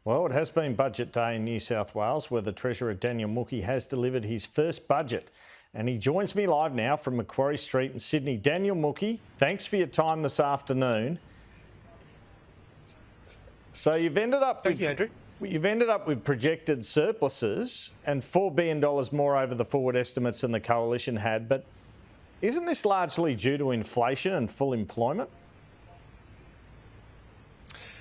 Well, it has been budget day in New South Wales, where the Treasurer Daniel Mookhey has delivered his first budget. And he joins me live now from Macquarie Street in Sydney. Daniel Mookhey, thanks for your time this afternoon. So you've ended up Thank you, Andrew. You've ended up with projected surpluses and $4 billion more over the forward estimates than the Coalition had. But isn't this largely due to inflation and full employment?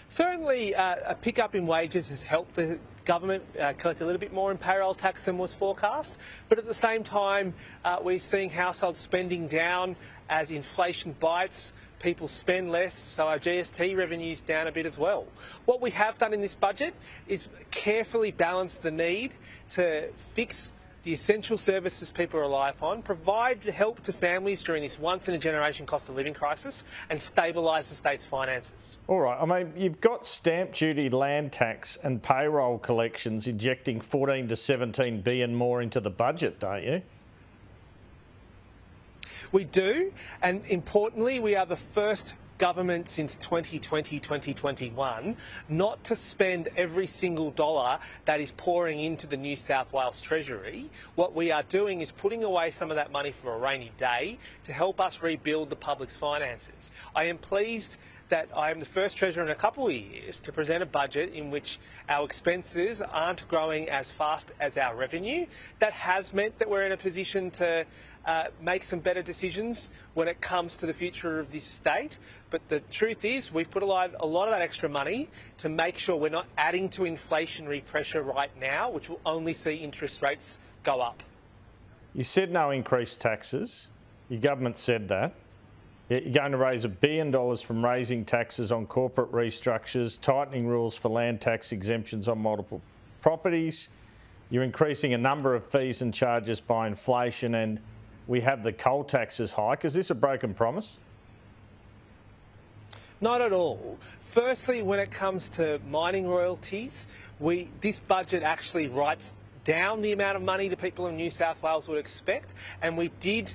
Certainly, a pickup in wages has helped the government collect a little bit more in payroll tax than was forecast. But at the same time, we're seeing household spending down as inflation bites. People spend less, so our GST revenue's down a bit as well. What we have done in this budget is carefully balance the need to fix the essential services people rely upon, provide help to families during this once-in-a-generation cost of living crisis, and stabilise the state's finances. All right. I mean, you've got stamp duty, land tax and payroll collections injecting 14 to 17 billion more into the budget, don't you? We do, and importantly, we are the first government since 2020-2021 not to spend every single dollar that is pouring into the New South Wales Treasury. What we are doing is putting away some of that money for a rainy day to help us rebuild the public's finances. I am pleased that I am the first Treasurer in a couple of years to present a budget in which our expenses aren't growing as fast as our revenue. That has meant that we're in a position to make some better decisions when it comes to the future of this state. But the truth is we've put a lot of that extra money to make sure we're not adding to inflationary pressure right now, which will only see interest rates go up. You said no increased taxes. Your government said that. You're going to raise $1 billion from raising taxes on corporate restructures, tightening rules for land tax exemptions on multiple properties. You're increasing a number of fees and charges by inflation, and we have the coal taxes hike. Is this a broken promise? Not at all. Firstly, when it comes to mining royalties, this budget actually writes down the amount of money the people in New South Wales would expect, and we did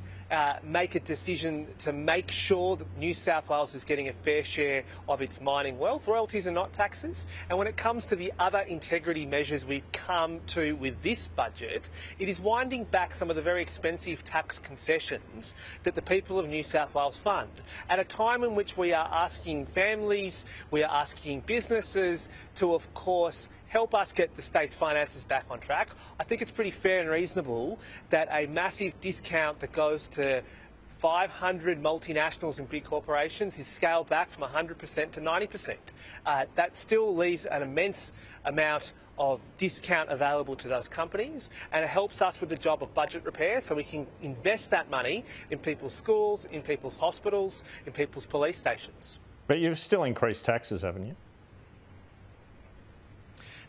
make a decision to make sure that New South Wales is getting a fair share of its mining wealth. Royalties are not taxes, and when it comes to the other integrity measures we've come to with this budget, it is winding back some of the very expensive tax concessions that the people of New South Wales fund. At a time in which we are asking families, we are asking businesses to, of course, help us get the state's finances back on track, I think it's pretty fair and reasonable that a massive discount that goes to 500 multinationals and big corporations is scaled back from 100% to 90%. That still leaves an immense amount of discount available to those companies, and it helps us with the job of budget repair so we can invest that money in people's schools, in people's hospitals, in people's police stations. But you've still increased taxes, haven't you?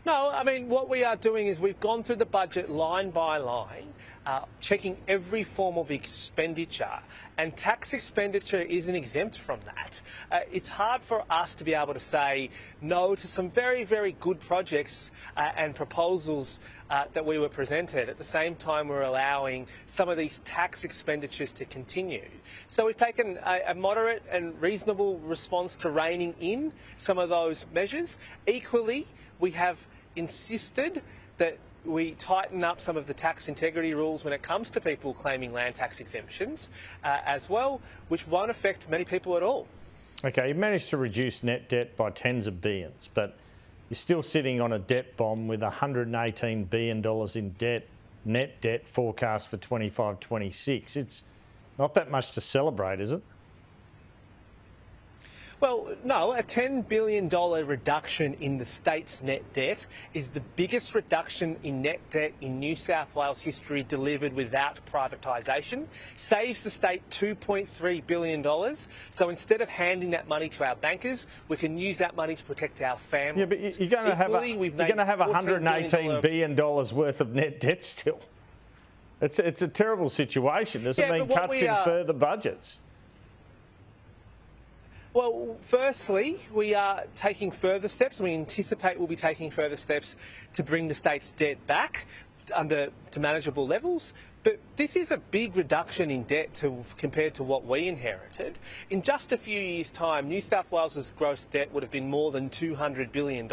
No, I mean, what we are doing is we've gone through the budget line by line, checking every form of expenditure, and tax expenditure isn't exempt from that. It's hard for us to be able to say no to some very, very good projects and proposals that we were presented. At the same time, we're allowing some of these tax expenditures to continue. So we've taken a moderate and reasonable response to reining in some of those measures. Equally, we have insisted that we tighten up some of the tax integrity rules when it comes to people claiming land tax exemptions as well, which won't affect many people at all. Okay, you managed to reduce net debt by tens of billions, but you're still sitting on a debt bomb with $118 billion in debt, net debt forecast for 25-26. It's not that much to celebrate, is it? Well, no, a $10 billion reduction in the state's net debt is the biggest reduction in net debt in New South Wales history delivered without privatisation, saves the state $2.3 billion. So instead of handing that money to our bankers, we can use that money to protect our families. Yeah, but you're going to have $118 billion worth of net debt still. It's a terrible situation. Does it mean cuts in further budgets? Well, firstly, we are taking further steps, and we anticipate we'll be taking further steps to bring the state's debt back. to manageable levels. But this is a big reduction in debt compared to what we inherited. In just a few years' time, New South Wales's gross debt would have been more than $200 billion.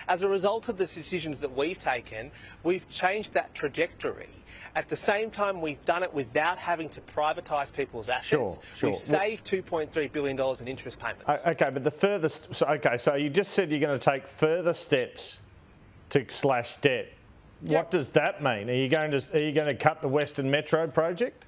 As a result of the decisions that we've taken, we've changed that trajectory. At the same time, we've done it without having to privatise people's assets. Sure. We've saved $2.3 billion in interest payments. Okay, but the furthest... So you just said you're going to take further steps to slash debt. Yep. What does that mean? Are you going to cut the Western Metro project?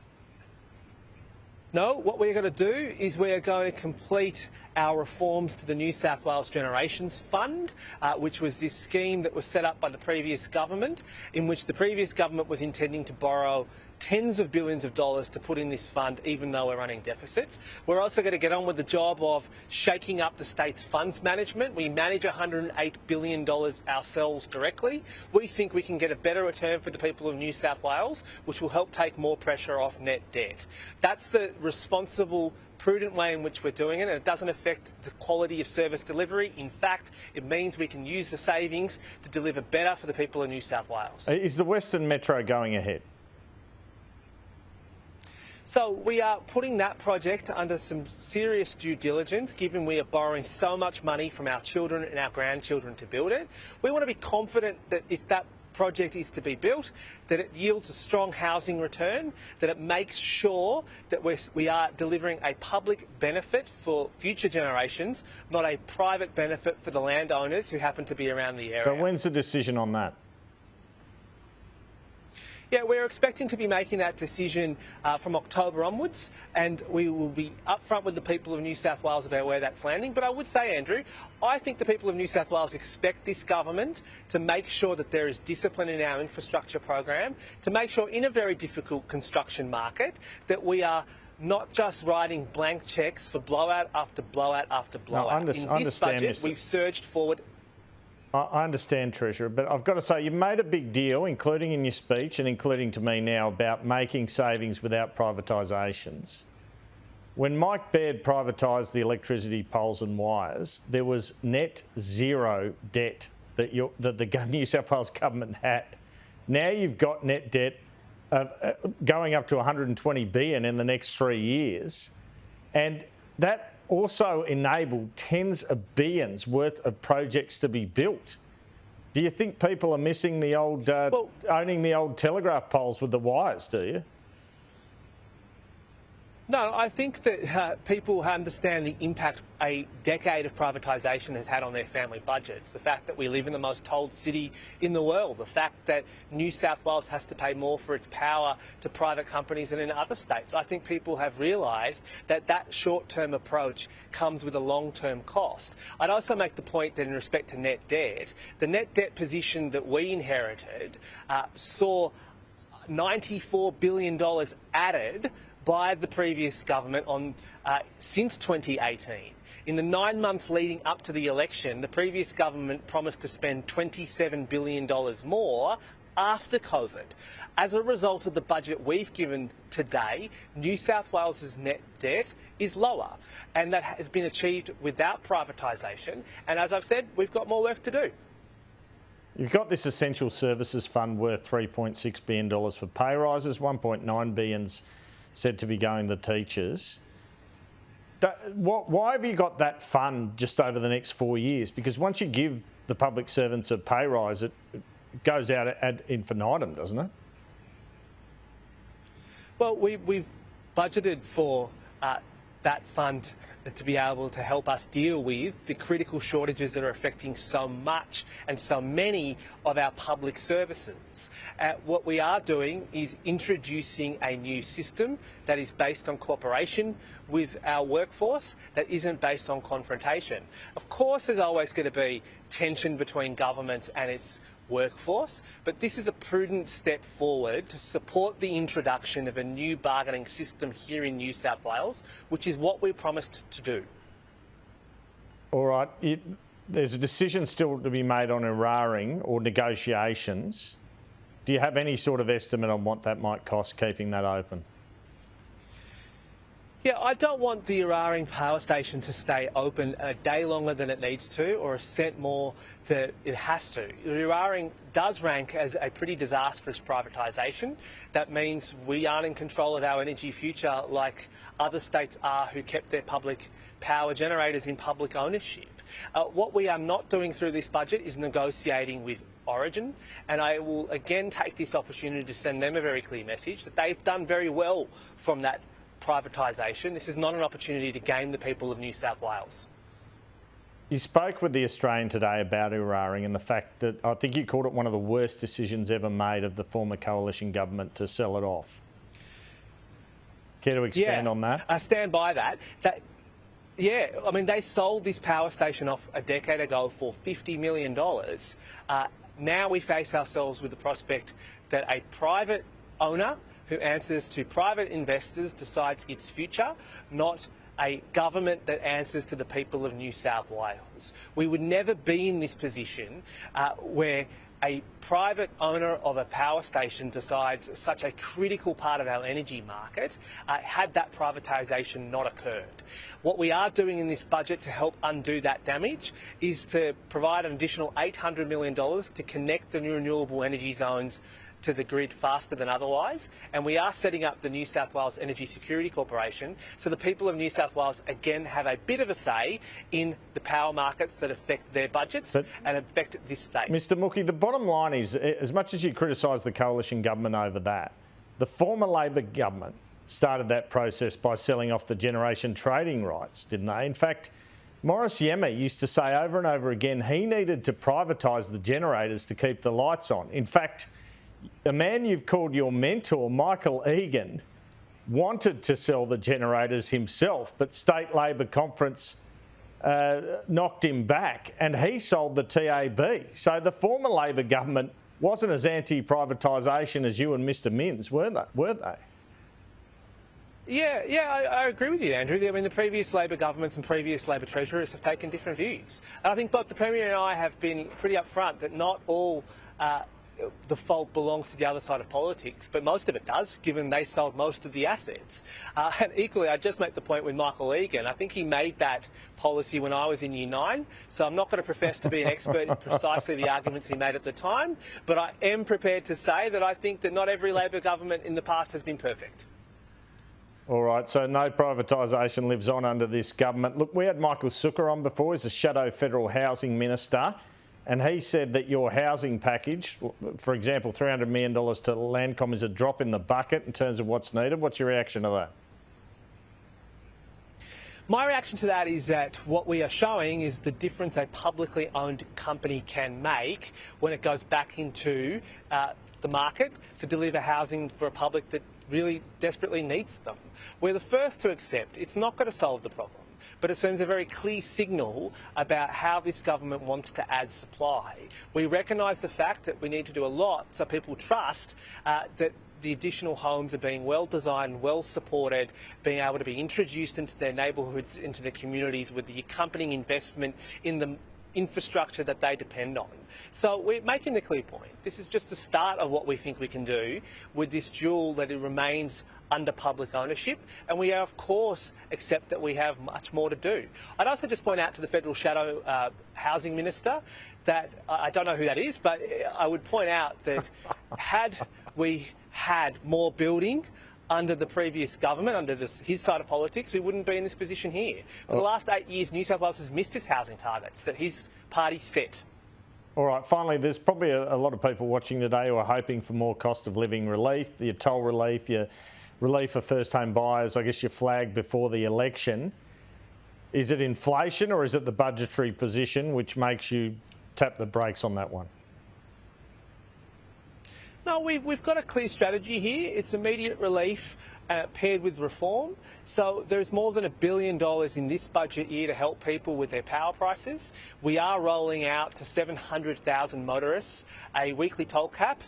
No, what we're going to do is we're going to complete our reforms to the New South Wales Generations Fund, which was this scheme that was set up by the previous government, in which the previous government was intending to borrow tens of billions of dollars to put in this fund, even though we're running deficits. We're also going to get on with the job of shaking up the state's funds management. We manage $108 billion ourselves directly. We think we can get a better return for the people of New South Wales, which will help take more pressure off net debt. That's the responsible, prudent way in which we're doing it, and it doesn't affect the quality of service delivery. In fact, it means we can use the savings to deliver better for the people of New South Wales. Is the Western Metro going ahead? So we are putting that project under some serious due diligence, given we are borrowing so much money from our children and our grandchildren to build it. We want to be confident that if that project is to be built, that it yields a strong housing return, that it makes sure that we are delivering a public benefit for future generations, not a private benefit for the landowners who happen to be around the area. So when's the decision on that? Yeah, we're expecting to be making that decision from October onwards, and we will be upfront with the people of New South Wales about where that's landing. But I would say, Andrew, I think the people of New South Wales expect this government to make sure that there is discipline in our infrastructure program, to make sure in a very difficult construction market that we are not just writing blank cheques for blowout after blowout after blowout. In this budget, we've surged forward. I understand, Treasurer, but I've got to say, you've made a big deal, including in your speech and including to me now, about making savings without privatisations. When Mike Baird privatised the electricity poles and wires, there was net zero debt that the New South Wales government had. Now you've got net debt going up to $120 billion in the next 3 years, and that also enabled tens of billions worth of projects to be built. Do you think people are missing the old, owning the old telegraph poles with the wires, do you? No, I think that people understand the impact a decade of privatisation has had on their family budgets. The fact that we live in the most tolled city in the world. The fact that New South Wales has to pay more for its power to private companies than in other states. I think people have realised that that short-term approach comes with a long-term cost. I'd also make the point that in respect to net debt, the net debt position that we inherited saw $94 billion added by the previous government since 2018. In the 9 months leading up to the election, the previous government promised to spend $27 billion more after COVID. As a result of the budget we've given today, New South Wales's net debt is lower, and that has been achieved without privatisation. And as I've said, we've got more work to do. You've got this essential services fund worth $3.6 billion for pay rises, $1.9 billion said to be going to teachers. Why have you got that fund just over the next 4 years? Because once you give the public servants a pay rise, it goes out ad infinitum, doesn't it? Well, we've budgeted for that fund to be able to help us deal with the critical shortages that are affecting so much and so many of our public services. What we are doing is introducing a new system that is based on cooperation with our workforce, that isn't based on confrontation. Of course, there's always going to be tension between governments and its workforce, but this is a prudent step forward to support the introduction of a new bargaining system here in New South Wales, which is what we promised to do. All right, there's a decision still to be made on Eraring or negotiations. Do you have any sort of estimate on what that might cost, keeping that open? Yeah, I don't want the Eraring power station to stay open a day longer than it needs to or a cent more than it has to. Eraring does rank as a pretty disastrous privatisation. That means we aren't in control of our energy future like other states are who kept their public power generators in public ownership. What we are not doing through this budget is negotiating with Origin, and I will again take this opportunity to send them a very clear message that they've done very well from that privatisation. This is not an opportunity to game the people of New South Wales. You spoke with the Australian today about Eraring and the fact that I think you called it one of the worst decisions ever made of the former coalition government to sell it off. Care to expand on that? I stand by that. I mean, they sold this power station off a decade ago for $50 million. Now we face ourselves with the prospect that a private owner who answers to private investors decides its future, not a government that answers to the people of New South Wales. We would never be in this position where a private owner of a power station decides such a critical part of our energy market had that privatisation not occurred. What we are doing in this budget to help undo that damage is to provide an additional $800 million to connect the renewable energy zones to the grid faster than otherwise, and we are setting up the New South Wales Energy Security Corporation so the people of New South Wales again have a bit of a say in the power markets that affect their budgets and affect this state. Mr Mookhey, the bottom line is, as much as you criticise the coalition government over that, the former Labor government started that process by selling off the generation trading rights, didn't they? In fact, Morris Yemi used to say over and over again he needed to privatise the generators to keep the lights on. In fact, a man you've called your mentor, Michael Egan, wanted to sell the generators himself, but State Labor Conference knocked him back and he sold the TAB. So the former Labor government wasn't as anti-privatisation as you and Mr Minns, were they? Yeah, I agree with you, Andrew. I mean, the previous Labor governments and previous Labor treasurers have taken different views. And I think both the Premier and I have been pretty upfront that not all the fault belongs to the other side of politics, but most of it does, given they sold most of the assets. And equally, I just make the point with Michael Egan. I think he made that policy when I was in Year 9, so I'm not going to profess to be an expert in precisely the arguments he made at the time, but I am prepared to say that I think that not every Labor government in the past has been perfect. All right, so no privatisation lives on under this government. Look, we had Michael Sukkar on before. He's a shadow federal housing minister. And he said that your housing package, for example, $300 million to Landcom, is a drop in the bucket in terms of what's needed. What's your reaction to that? My reaction to that is that what we are showing is the difference a publicly owned company can make when it goes back into the market to deliver housing for a public that really desperately needs them. We're the first to accept it's not going to solve the problem, but it sends a very clear signal about how this government wants to add supply. We recognise the fact that we need to do a lot so people trust that the additional homes are being well designed, well supported, being able to be introduced into their neighbourhoods, into their communities with the accompanying investment in the infrastructure that they depend on. So we're making the clear point. This is just the start of what we think we can do with this jewel that it remains under public ownership, and we of course accept that we have much more to do. I'd also just point out to the Federal Shadow Housing Minister that, I don't know who that is, but I would point out that had we had more building under the previous government, under his side of politics, we wouldn't be in this position here. For the last 8 years, New South Wales has missed its housing targets that his party set. All right, finally, there's probably a lot of people watching today who are hoping for more cost of living relief, your toll relief, your relief for first home buyers, I guess you flagged before the election. Is it inflation or is it the budgetary position which makes you tap the brakes on that one? No, we've got a clear strategy here. It's immediate relief paired with reform. So there's more than $1 billion in this budget year to help people with their power prices. We are rolling out to 700,000 motorists a weekly toll cap.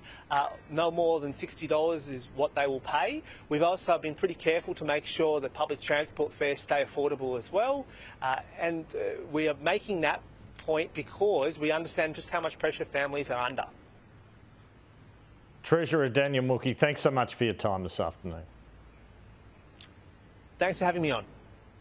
No more than $60 is what they will pay. We've also been pretty careful to make sure that public transport fares stay affordable as well. And we are making that point because we understand just how much pressure families are under. Treasurer Daniel Mookhey, thanks so much for your time this afternoon. Thanks for having me on.